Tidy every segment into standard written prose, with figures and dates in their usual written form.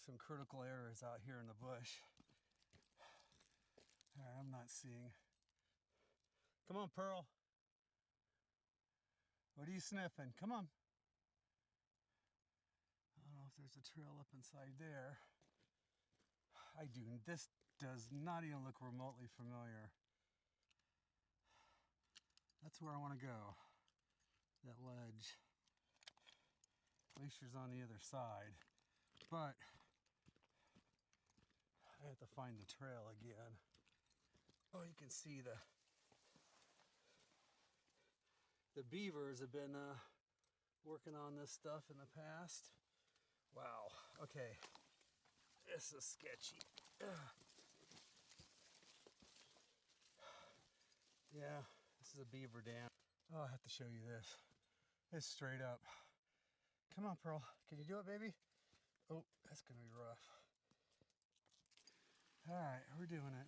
some critical errors out here in the bush. All right, I'm not seeing. Come on, Pearl. What are you sniffing? Come on. I don't know if there's a trail up inside there. I do. This does not even look remotely familiar. That's where I want to go. That ledge. Glacier's on the other side, but I have to find the trail again. Oh, you can see the beavers have been working on this stuff in the past. Wow. Okay. This is sketchy. Yeah, this is a beaver dam. Oh, I have to show you this. It's straight up. Come on, Pearl. Can you do it, baby? Oh, that's gonna be rough. All right, we're doing it.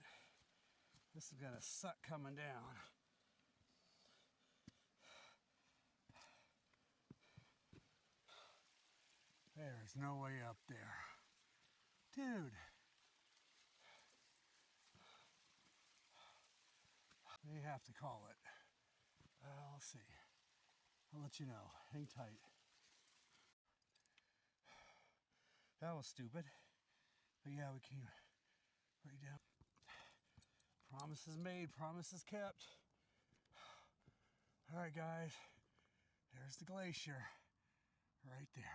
This is gonna suck coming down. There's no way up there. Dude. They have to call it. I'll see. I'll let you know. Hang tight. That was stupid. But yeah, we came right down. Promises made, promises kept. All right, guys. There's the glacier. Right there.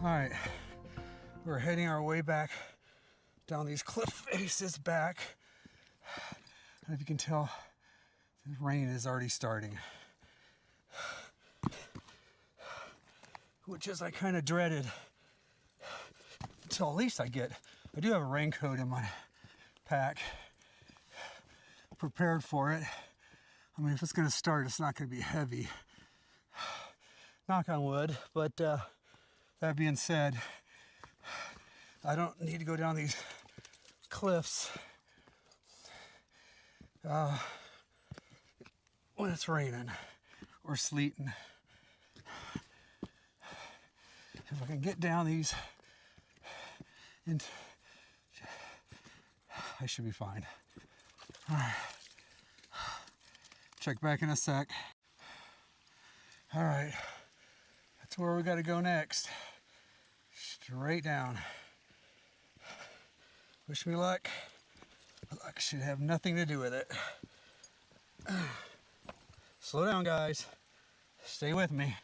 All right, we're heading our way back down these cliff faces back. And if you can tell, the rain is already starting, which is I kind of dreaded until at least I do have a raincoat in my pack, prepared for it. I mean, if it's gonna start, it's not gonna be heavy. Knock on wood, but that being said, I don't need to go down these cliffs when it's raining or sleeting. If I can get down these, I should be fine. All right, check back in a sec. All right, that's where we got to go next. Straight down. Wish me luck. Luck should have nothing to do with it. Slow down, guys. Stay with me.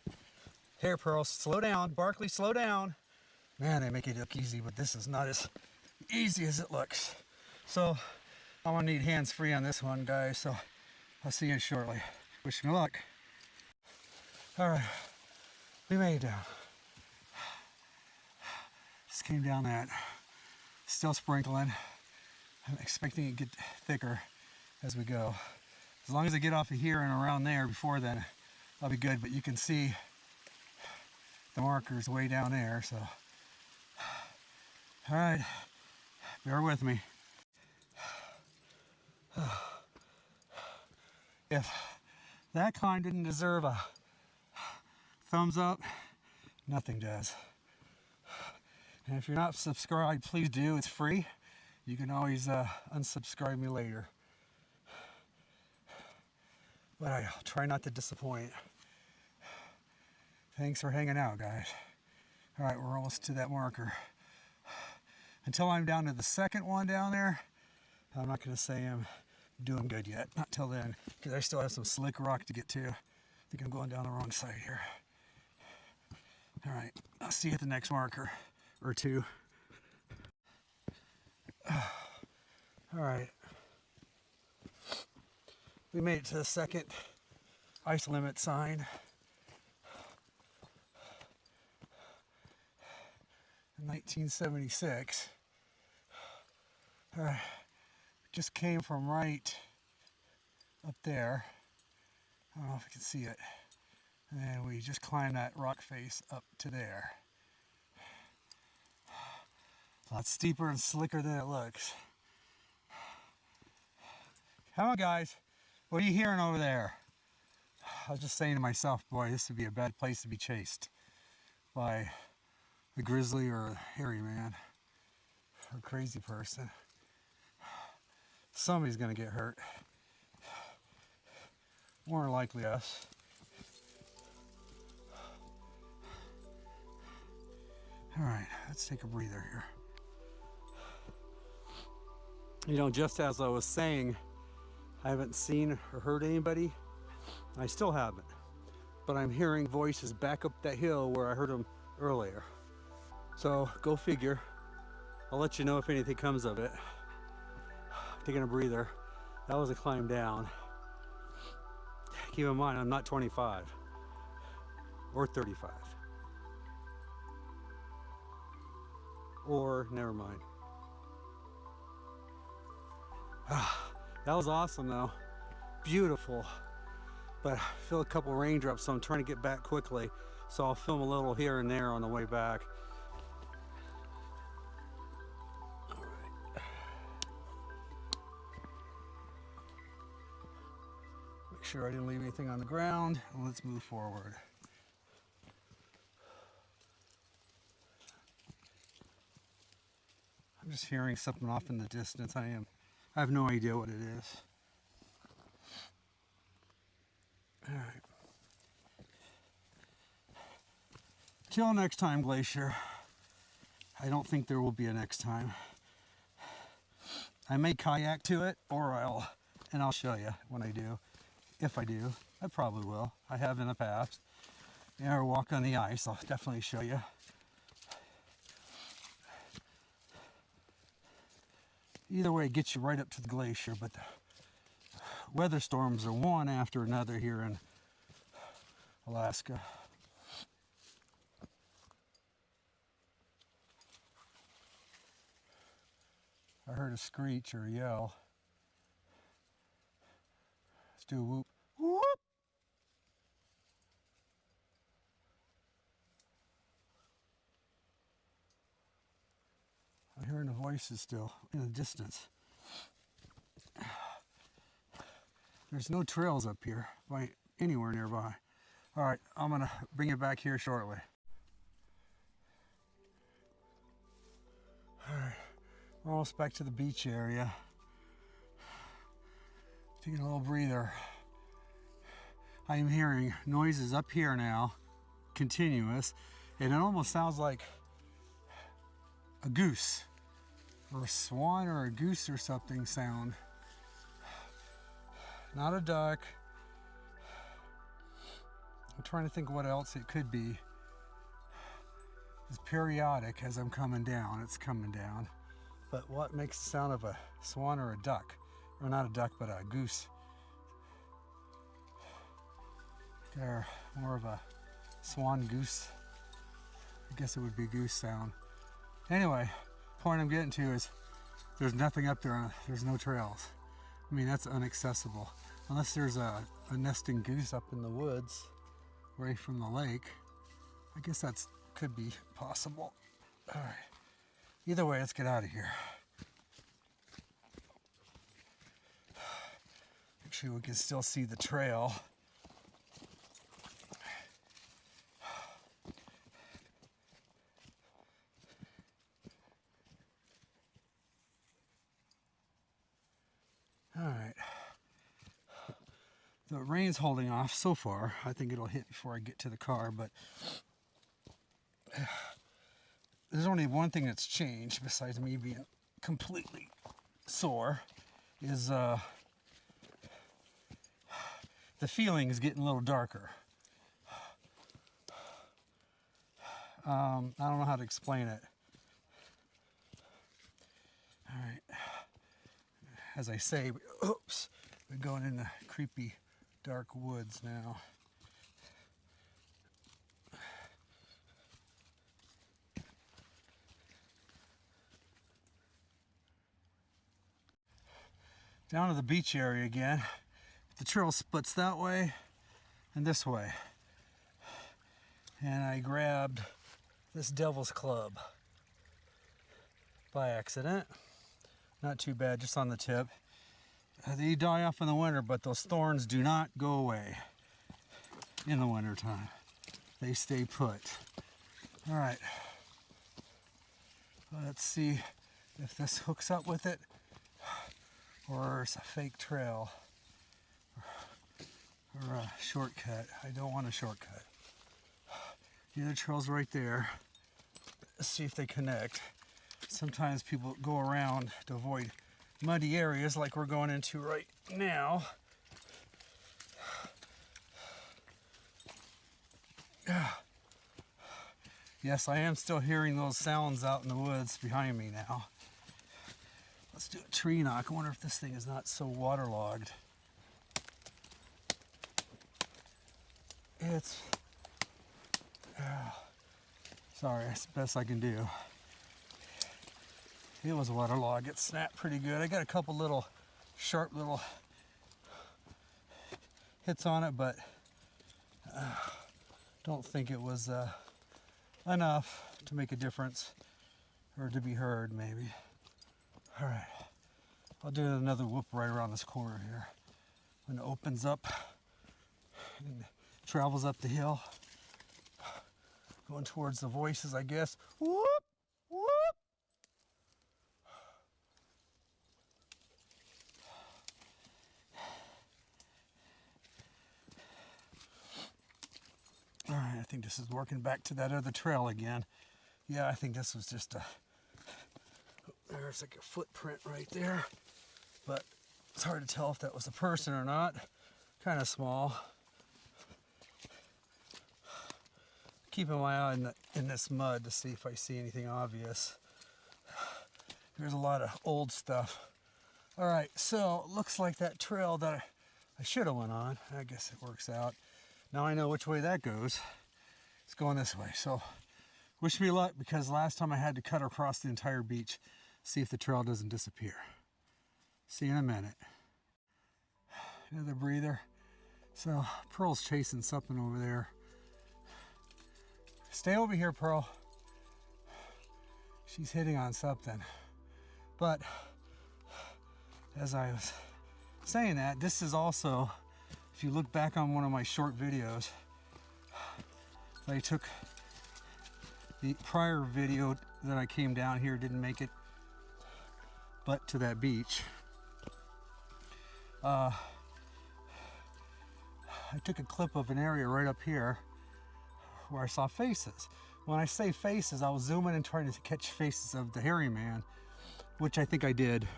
Here, Pearl, slow down. Barkley, slow down. Man, they make it look easy, but this is not as easy as it looks. So I'm gonna need hands free on this one, guys. So I'll see you shortly. Wish me luck. All right, we made it down. Just came down that. Still sprinkling. I'm expecting it to get thicker as we go. As long as I get off of here and around there before then, I'll be good. But you can see the markers way down there. So, all right, bear with me. If that climb didn't deserve a thumbs up, nothing does. And if you're not subscribed, please do. It's free. You can always unsubscribe me later. But I'll try not to disappoint. Thanks for hanging out, guys. All right, we're almost to that marker. Until I'm down to the second one down there, I'm not going to say I'm doing good yet. Not till then, because I still have some slick rock to get to. I think I'm going down the wrong side here. All right, I'll see you at the next marker or two. All right. We made it to the second ice limit sign. In 1976. All right. Just came from right up there. I don't know if you can see it. And we just climbed that rock face up to there. A lot steeper and slicker than it looks. Come on, guys. What are you hearing over there? I was just saying to myself, boy, this would be a bad place to be chased by a grizzly or a hairy man or a crazy person. Somebody's gonna get hurt. More than likely us. All right, let's take a breather here. You know, just as I was saying, I haven't seen or heard anybody. I still haven't, but I'm hearing voices back up that hill where I heard them earlier. So go figure. I'll let you know if anything comes of it. Taking a breather. That was a climb down. Keep in mind, I'm not 25 or 35. Or, never mind. That was awesome though. Beautiful. But I feel a couple raindrops, so I'm trying to get back quickly. So I'll film a little here and there on the way back. All right. Make sure I didn't leave anything on the ground. And let's move forward. I'm just hearing something off in the distance. I have no idea what it is. All right. Till next time, Glacier. I don't think there will be a next time. I may kayak to it, or I'll show you when I do. If I do, I probably will. I have in the past. Or walk on the ice, I'll definitely show you. Either way, it gets you right up to the glacier, but the weather storms are one after another here in Alaska. I heard a screech or a yell. Let's do a whoop. Whoop! I'm hearing the voices still in the distance. There's no trails up here, anywhere nearby. All right, I'm gonna bring it back here shortly. All right, we're almost back to the beach area. Taking a little breather. I am hearing noises up here now, continuous, and it almost sounds like a goose or a swan or a goose or something sound. Not a duck. I'm trying to think what else it could be. is periodic as I'm coming down. It's coming down. But what makes the sound of a swan or a duck? Or not a duck, but a goose. They're more of a swan goose. I guess it would be goose sound. Anyway, point I'm getting to is there's nothing up there. There's no trails. I mean, that's inaccessible. Unless there's a nesting goose up in the woods away from the lake. I guess that's could be possible. All right. Either way, let's get out of here. Make sure we can still see the trail. All right. The rain's holding off so far. I think it'll hit before I get to the car, but there's only one thing that's changed besides me being completely sore is the feeling is getting a little darker. I don't know how to explain it. All right. As I say, oops, we're going in the creepy dark woods now. Down to the beach area again. The trail splits that way and this way. And I grabbed this devil's club by accident. Not too bad, just on the tip. They die off in the winter, but those thorns do not go away in the winter time. They stay put. All right. Let's see if this hooks up with it or it's a fake trail or a shortcut. I don't want a shortcut. The other trail's right there. Let's see if they connect. Sometimes people go around to avoid muddy areas like we're going into right now. Yes, I am still hearing those sounds out in the woods behind me now. Let's do a tree knock. I wonder if this thing is not so waterlogged. It's... sorry, that's the best I can do. It was waterlogged. It snapped pretty good. I got a couple little sharp little hits on it, but don't think it was enough to make a difference or to be heard, maybe. All right, I'll do another whoop right around this corner here. When it opens up and travels up the hill, going towards the voices, I guess. Whoop, whoop. All right, I think this is working back to that other trail again. Yeah, I think this was just a, there's like a footprint right there, but it's hard to tell if that was a person or not. Kind of small. Keeping my eye in this mud to see if I see anything obvious. There's a lot of old stuff. All right, so looks like that trail that I should have went on. I guess it works out. Now I know which way that goes. It's going this way. So wish me luck, because last time I had to cut across the entire beach. See if the trail doesn't disappear. See you in a minute. Another breather. So Pearl's chasing something over there. Stay over here, Pearl. She's hitting on something. But as I was saying that, this is also, if you look back on one of my short videos, I took the prior video that I came down here, didn't make it but to that beach. I took a clip of an area right up here where I saw faces. When I say faces, I was zooming and trying to catch faces of the hairy man, which I think I did.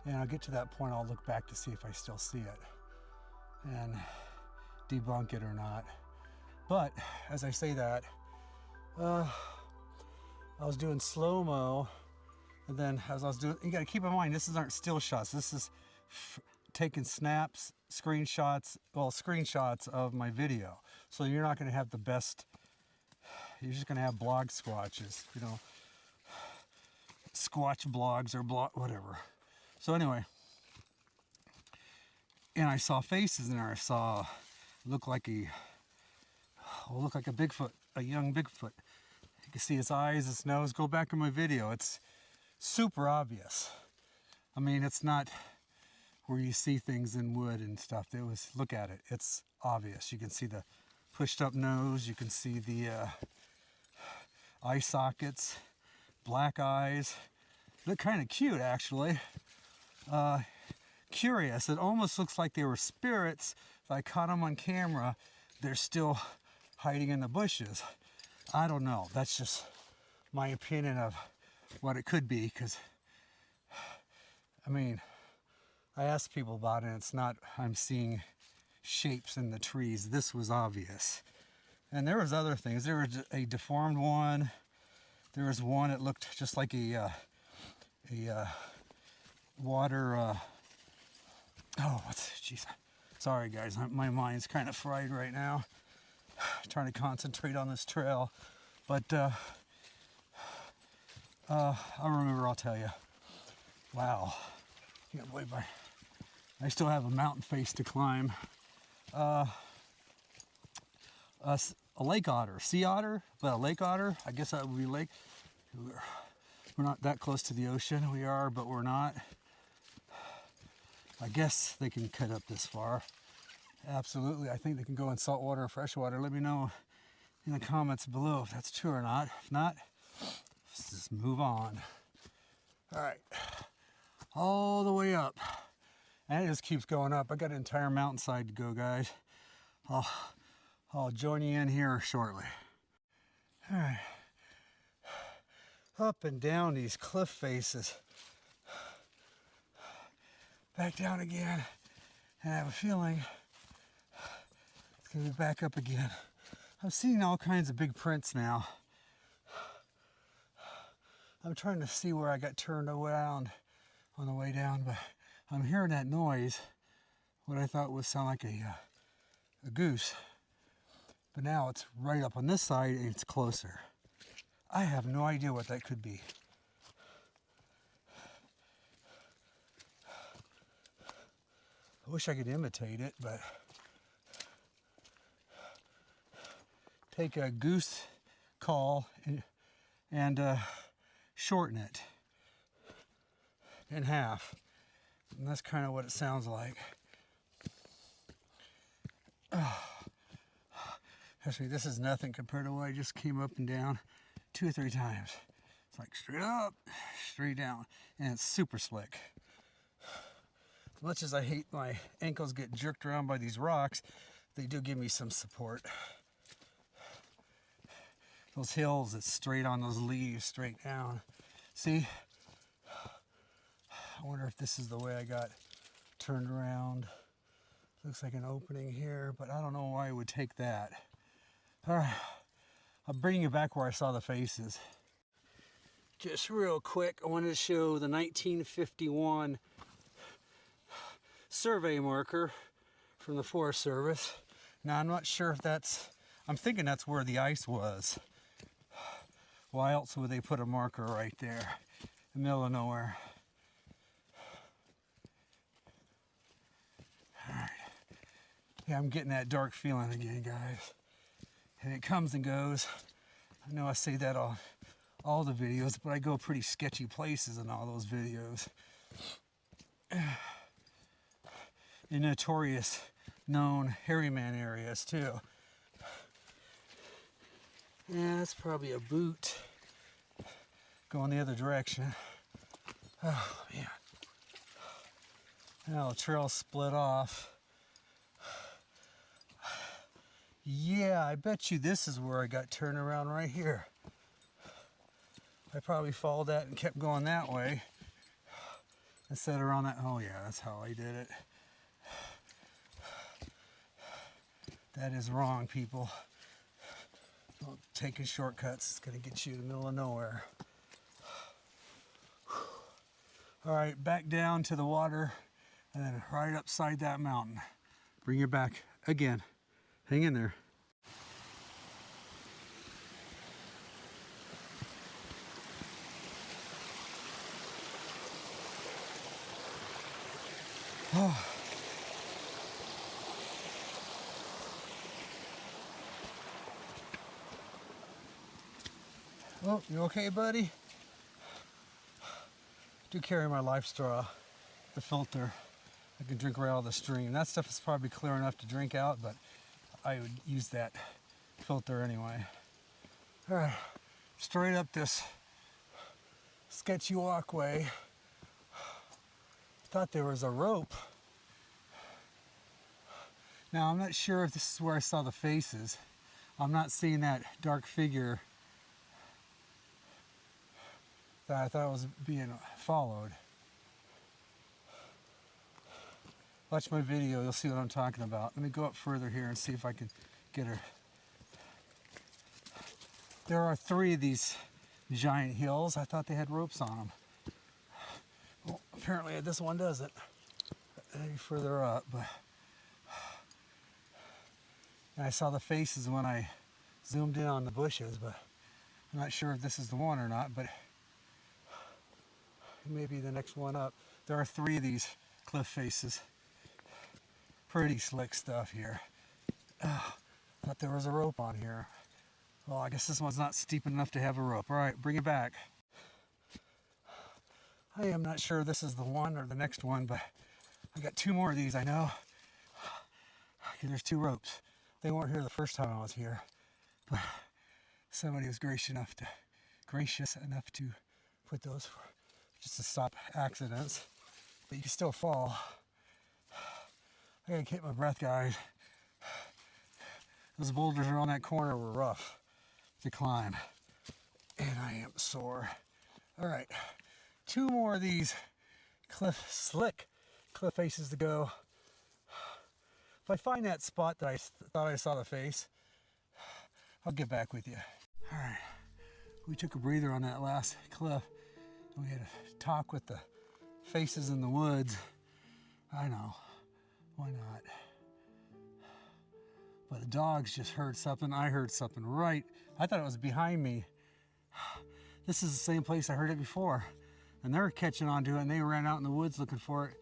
And I'll get to that point, I'll look back to see if I still see it and debunk it or not. But as I say that, I was doing slow-mo, and then as I was doing, you got to keep in mind, this aren't still shots. This is taking snaps, screenshots, well, screenshots of my video. So you're not going to have the best, you're just going to have blog squatches, you know, squatch blogs or blog, whatever. So anyway, and I saw faces in there. I saw, look like a Bigfoot, a young Bigfoot. You can see his eyes, his nose. Go back in my video. It's super obvious. I mean, it's not where you see things in wood and stuff. It was, look at it. It's obvious. You can see the pushed up nose. You can see the eye sockets, black eyes. Look kind of cute, actually. Curious. It almost looks like they were spirits. If I caught them on camera, they're still hiding in the bushes. I don't know. That's just my opinion of what it could be, because, I mean, I asked people about it, and it's not, I'm seeing shapes in the trees. This was obvious. And there was other things. There was a deformed one. There was one that looked just like a water, oh, jeez. Sorry, guys. My mind's kind of fried right now. Trying to concentrate on this trail, but I'll remember. I'll tell you. Wow, can't believe I still have a mountain face to climb. A lake otter, sea otter, but a lake otter. I guess that would be lake. We're not that close to the ocean. We are, but we're not. I guess they can cut up this far. Absolutely. I think they can go in salt water or fresh water. Let me know in the comments below if that's true or not. If not, let's just move on. All right. All the way up. And it just keeps going up. I got an entire mountainside to go, guys. I'll join you in here shortly. All right. Up and down these cliff faces. Back down again. And I have a feeling it's going to be back up again. I'm seeing all kinds of big prints now. I'm trying to see where I got turned around on the way down, but I'm hearing that noise, what I thought would sound like a goose. But now it's right up on this side and it's closer. I have no idea what that could be. I wish I could imitate it, but take a goose call and shorten it in half. And that's kind of what it sounds like. Actually, this is nothing compared to what I just came up and down 2 or 3 times. It's like straight up, straight down, and it's super slick. As much as I hate my ankles get jerked around by these rocks, they do give me some support. Those hills, it's straight on those leaves, straight down. See? I wonder if this is the way I got turned around. Looks like an opening here, but I don't know why I would take that. All right, I'll bring you back where I saw the faces. Just real quick, I wanted to show the 1951 survey marker from the Forest Service. Now, I'm not sure if that's, I'm thinking that's where the ice was. Why else would they put a marker right there in the middle of nowhere? All right. Yeah, I'm getting that dark feeling again, guys. And it comes and goes. I know I say that on all the videos, but I go pretty sketchy places in all those videos. In notorious, known hairy man areas too. Yeah, that's probably a boot going the other direction. Oh man. Now the trail split off. Yeah, I bet you this is where I got turned around right here. I probably followed that and kept going that way instead of around that. Oh yeah, that's how I did it. That is wrong, people. Don't take shortcuts. It's gonna get you to the middle of nowhere. All right, back down to the water and then right upside that mountain. Bring it back again. Hang in there. Oh. Oh, you okay, buddy? Do carry my life straw, the filter. I can drink right out of the stream. That stuff is probably clear enough to drink out, but I would use that filter anyway. All right, straight up this sketchy walkway. Thought there was a rope. Now I'm not sure if this is where I saw the faces. I'm not seeing that dark figure that I thought was being followed. Watch my video, you'll see what I'm talking about. Let me go up further here and see if I can get her. There are 3 of these giant hills. I thought they had ropes on them. Well, apparently this one doesn't. Maybe further up, but and I saw the faces when I zoomed in on the bushes, but I'm not sure if this is the one or not, but it may be the next one up. There are 3 of these cliff faces. Pretty slick stuff here. Thought there was a rope on here. Well, I guess this one's not steep enough to have a rope. All right, bring it back. I am not sure if this is the one or the next one, but I got 2 more of these, I know. Okay, there's 2 ropes. They weren't here the first time I was here, but somebody was gracious enough to put those for, just to stop accidents. But you can still fall. I gotta keep my breath, guys. Those boulders around that corner were rough to climb, and I am sore. All right, 2 more of these slick cliff faces to go. If I find that spot that I thought I saw the face, I'll get back with you. All right, we took a breather on that last cliff, and we had a talk with the faces in the woods. I know, why not? But the dogs just heard something. I heard something right. I thought it was behind me. This is the same place I heard it before. And they're catching on to it, and they ran out in the woods looking for it.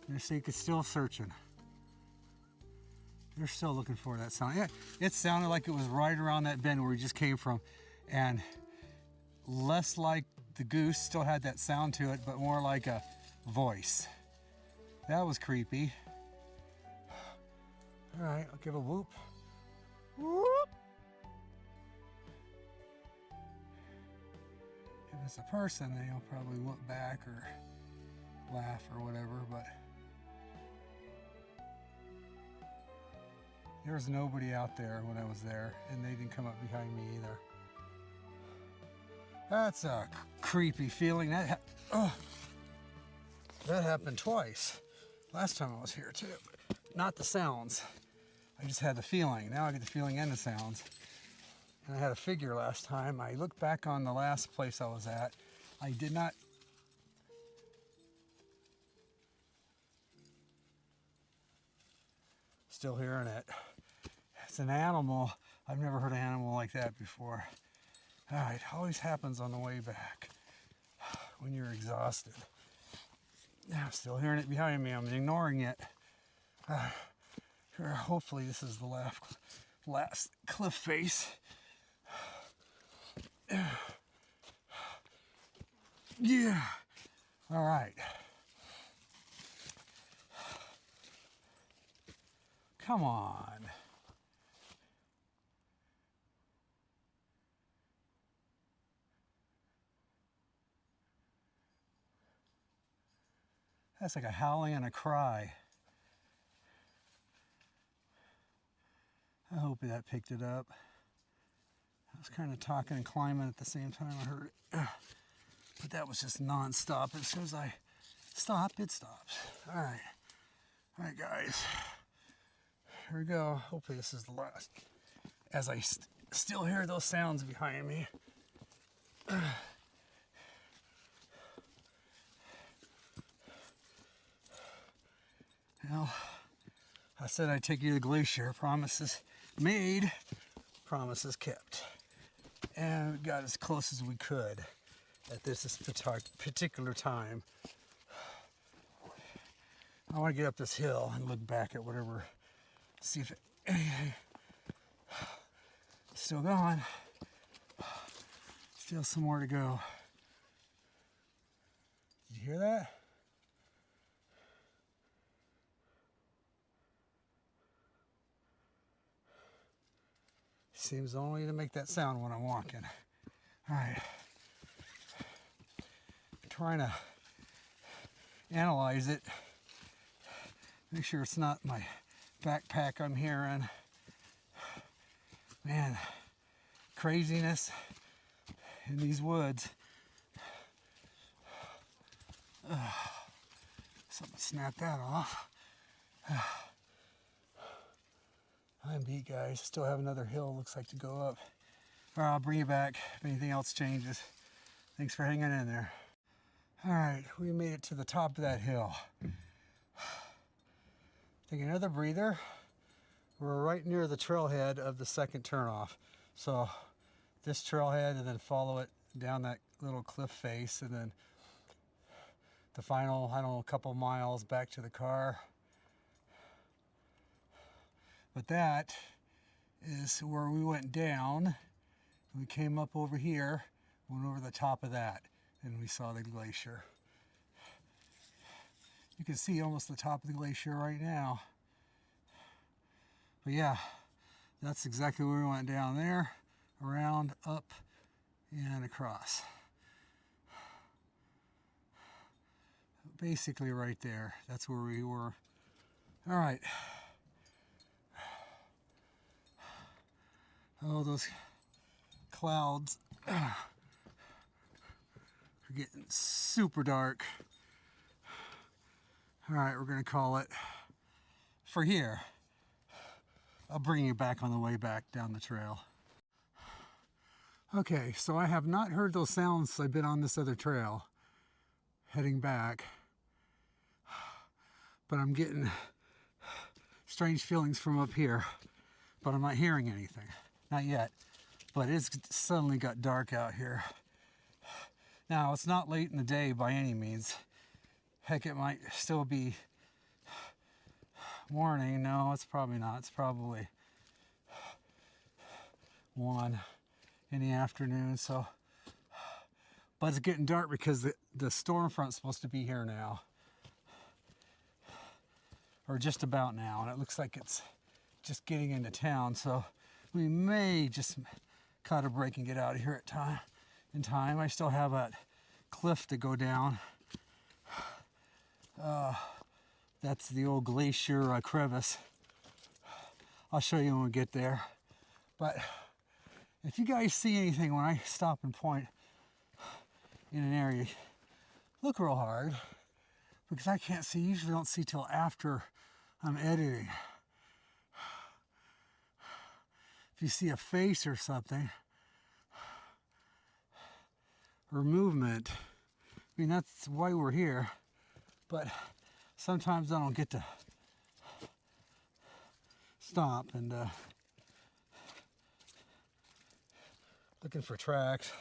And they're saying it's still searching. They're still looking for that sound. Yeah, it sounded like it was right around that bend where we just came from. And less like the goose, still had that sound to it, but more like a voice. That was creepy. All right, I'll give a whoop. Whoop. If it's a person, then he'll probably whoop back or laugh or whatever, but there was nobody out there when I was there, and they didn't come up behind me either. That's a creepy feeling. That happened twice. Last time I was here too. Not the sounds. I just had the feeling. Now I get the feeling and the sounds. And I had a figure last time. I looked back on the last place I was at. I did not. Still hearing it. It's an animal. I've never heard an animal like that before. All right, it always happens on the way back when you're exhausted. I'm still hearing it behind me. I'm ignoring it. Hopefully this is the last cliff face. Yeah. All right. Come on. That's like a howling and a cry. I hope that picked it up. I was kind of talking and climbing at the same time I heard it. But that was just non-stop. As soon as I stop, it stops. All right. All right, guys. Here we go. Hopefully this is the last. As I still hear those sounds behind me. Well, I said I'd take you to the glacier. Promises made, promises kept. And we got as close as we could at this particular time. I want to get up this hill and look back at whatever, see if anything still going. Still some more to go. Did you hear that? Seems only to make that sound when I'm walking. All right. Trying to analyze it. Make sure it's not my backpack I'm hearing. Man, craziness in these woods. Something snapped that off. I'm beat, guys. Still have another hill, looks like, to go up. All right, I'll bring you back if anything else changes. Thanks for hanging in there. All right, we made it to the top of that hill. Take another breather. We're right near the trailhead of the second turnoff. So this trailhead, and then follow it down that little cliff face, and then the final, I don't know, couple miles back to the car. But that is where we went down. We came up over here, went over the top of that, and we saw the glacier. You can see almost the top of the glacier right now. But yeah, that's exactly where we went, down there, around, up, and across. Basically right there. That's where we were. All right. Oh, those clouds are getting super dark. All right, we're gonna call it for here. I'll bring you back on the way back down the trail. Okay, so I have not heard those sounds since I've been on this other trail heading back, but I'm getting strange feelings from up here, but I'm not hearing anything. Not yet, but it's suddenly got dark out here. Now, it's not late in the day by any means. Heck, it might still be morning. No, it's probably not. It's probably 1 in the afternoon. So, but it's getting dark because the storm front's supposed to be here now, or just about now, and it looks like it's just getting into town. So we may just cut a break and get out of here in time. I still have that cliff to go down. That's the old glacier crevice. I'll show you when we get there. But if you guys see anything when I stop and point in an area, look real hard, because I can't see, usually don't see till after I'm editing. If you see a face or something, or movement, I mean, that's why we're here. But sometimes I don't get to stop and looking for tracks.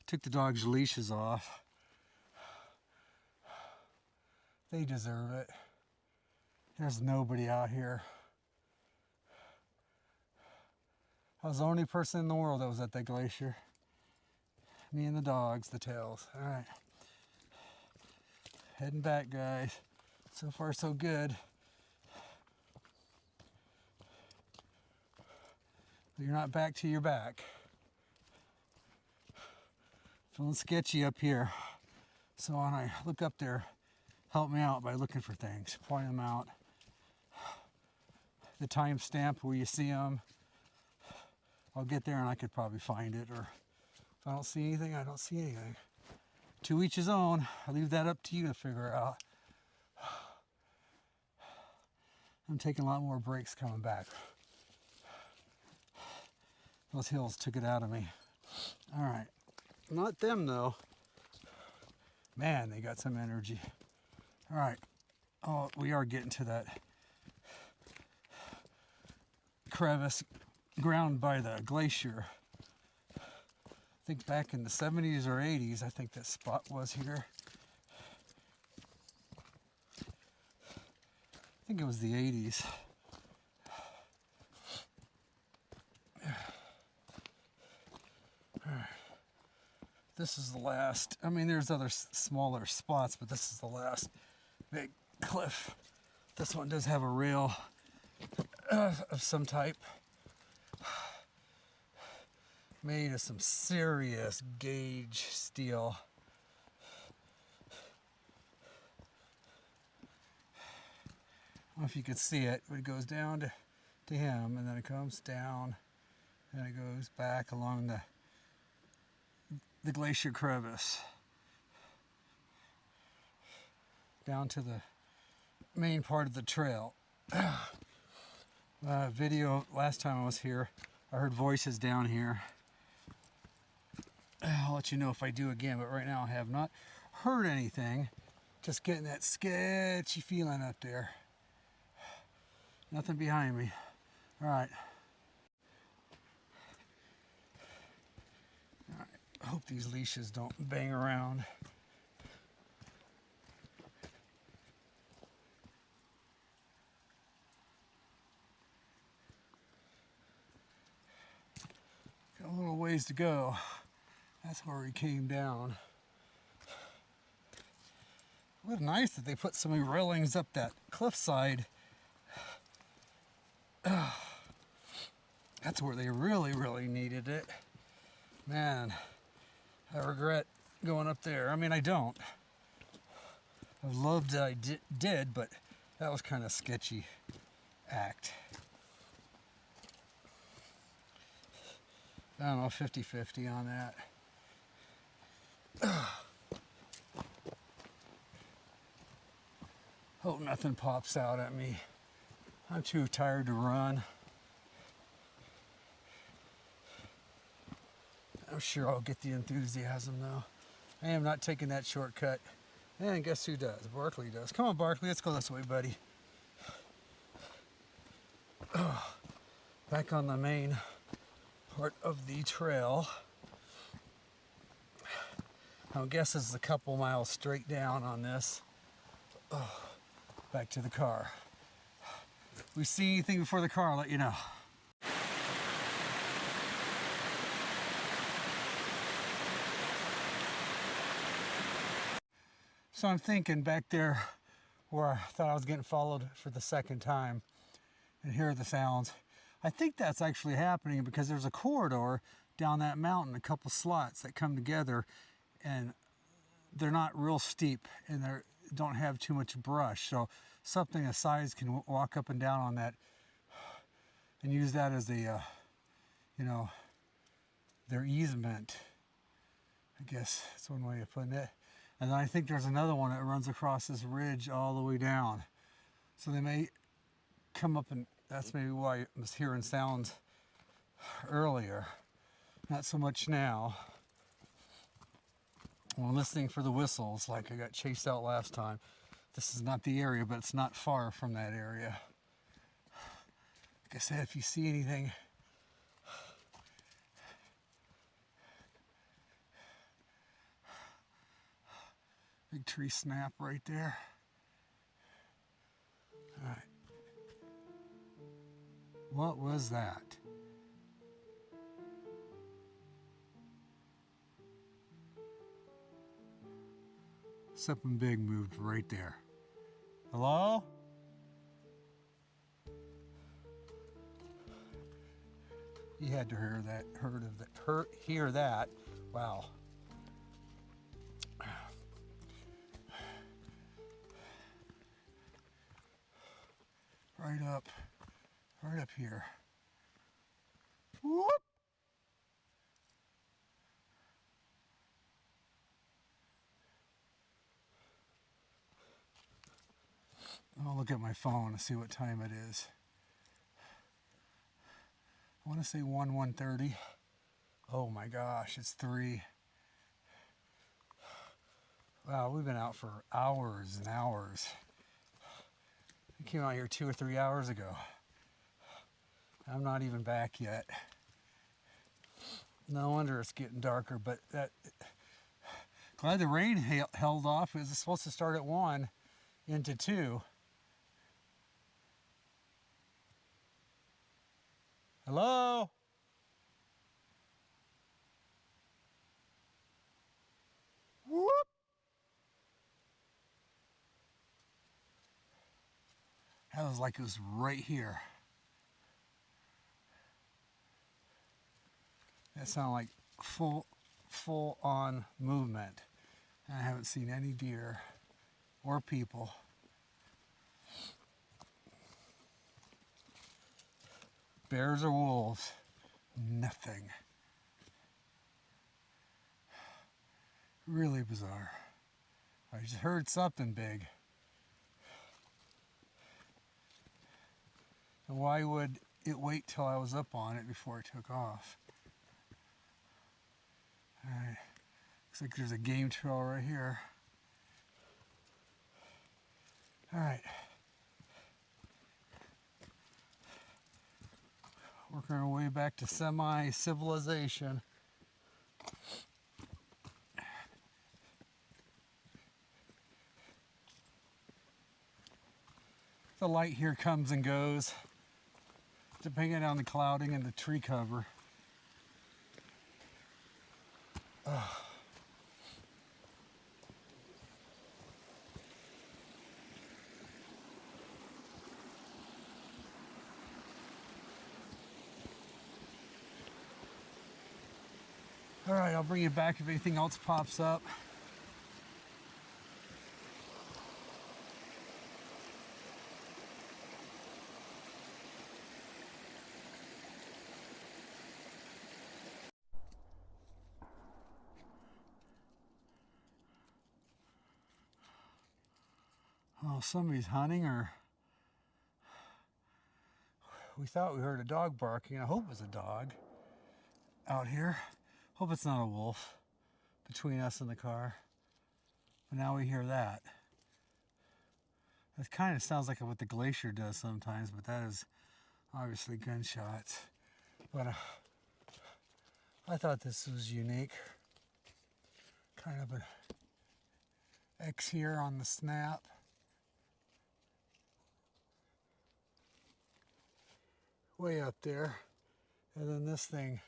Took the dog's leashes off. They deserve it. There's nobody out here. I was the only person in the world that was at that glacier. Me and the dogs, the tails. All right. Heading back, guys. So far, so good. But you're not back to your back. Feeling sketchy up here. So when I look up there, help me out by looking for things. Point them out. The timestamp where you see them. I'll get there and I could probably find it. Or if I don't see anything, I don't see anything. To each his own. I leave that up to you to figure out. I'm taking a lot more breaks coming back. Those hills took it out of me. All right, not them though. Man, they got some energy. All right, oh, we are getting to that crevice ground by the glacier. I think back in the 70s or 80s, I think that spot was here. I think it was the 80s. This is the last. I mean, there's other smaller spots, but this is the last big cliff. This one does have a rail of some type, made of some serious gauge steel. I don't know if you can see it, but it goes down to him, and then it comes down, and it goes back along the glacier crevice down to the main part of the trail. Video last time I was here, I heard voices down here. I'll let you know if I do again, but right now I have not heard anything. Just getting that sketchy feeling up there. Nothing behind me. All right. I hope these leashes don't bang around. Got a little ways to go. That's where he came down. What nice that they put so many railings up that cliffside. That's where they really, really needed it. Man, I regret going up there. I mean, I don't. I loved that I did, but that was kind of sketchy act. I don't know, 50-50 on that. Hope nothing pops out at me. I'm too tired to run. I'm sure I'll get the enthusiasm though. I am not taking that shortcut. And guess who does? Barkley does. Come on, Barkley, let's go this way, buddy. Back on the main part of the trail. I guess it's a couple miles straight down on this. Back to the car. If we see anything before the car, I'll let you know. So I'm thinking back there where I thought I was getting followed for the second time and hear the sounds. I think that's actually happening because there's a corridor down that mountain, a couple slots that come together, and they're not real steep and they don't have too much brush. So something of size can walk up and down on that and use that as a, you know, their easement. I guess that's one way of putting it. And then I think there's another one that runs across this ridge all the way down. So they may come up, and that's maybe why I was hearing sounds earlier. Not so much now. Well, I'm listening for the whistles like I got chased out last time. This is not the area, but it's not far from that area. Like I said, if you see anything, big tree snap right there. All right. What was that? Something big moved right there. Hello? You had to hear that, hear that. Wow. Right up here. Whoop! I'll look at my phone and see what time it is. I want to say 1:30. Oh my gosh, it's 3. Wow, we've been out for hours and hours. We came out here 2 or 3 hours ago. I'm not even back yet. No wonder it's getting darker, but glad the rain held off. It was supposed to start at 1 into 2. Hello? Whoop! That was like it was right here. That sounded like full on movement. And I haven't seen any deer or people. Bears or wolves, nothing. Really bizarre. I just heard something big. And why would it wait till I was up on it before it took off? All right, looks like there's a game trail right here. All right. Working our way back to semi-civilization. The light here comes and goes, depending on the clouding and the tree cover. All right, I'll bring you back if anything else pops up. Oh, somebody's hunting, or we thought we heard a dog barking. I hope it's a dog out here. Hope it's not a wolf between us and the car. But now we hear that. It kind of sounds like what the glacier does sometimes, but that is obviously gunshots. But I thought this was unique. Kind of an X here on the snap. Way up there. And then this thing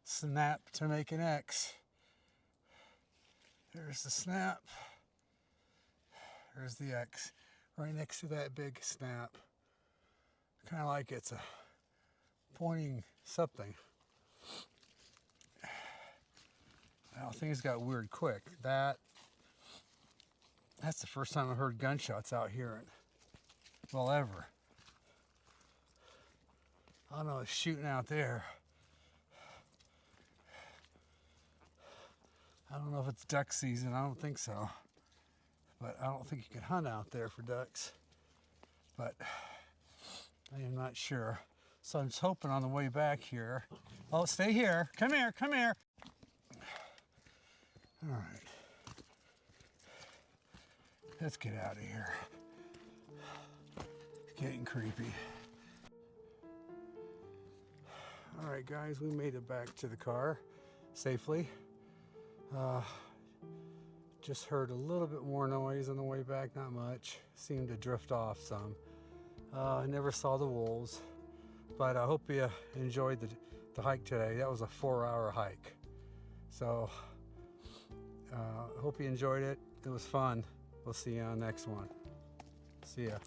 snapped to make an X. There's the snap. There's the X. Right next to that big snap. Kind of like it's a pointing something. Now things got weird quick. That's the first time I heard gunshots out here. Well, ever. I don't know, it's shooting out there. I don't know if it's duck season. I don't think so. But I don't think you can hunt out there for ducks. But I am not sure. So I'm just hoping on the way back here. Oh, stay here. Come here, come here. All right. Let's get out of here. It's getting creepy. All right, guys, we made it back to the car safely. Just heard a little bit more noise on the way back, not much. Seemed to drift off some. I never saw the wolves, but I hope you enjoyed the hike today. That was a 4-hour hike. So, hope you enjoyed it. It was fun. We'll see you on the next one. See ya.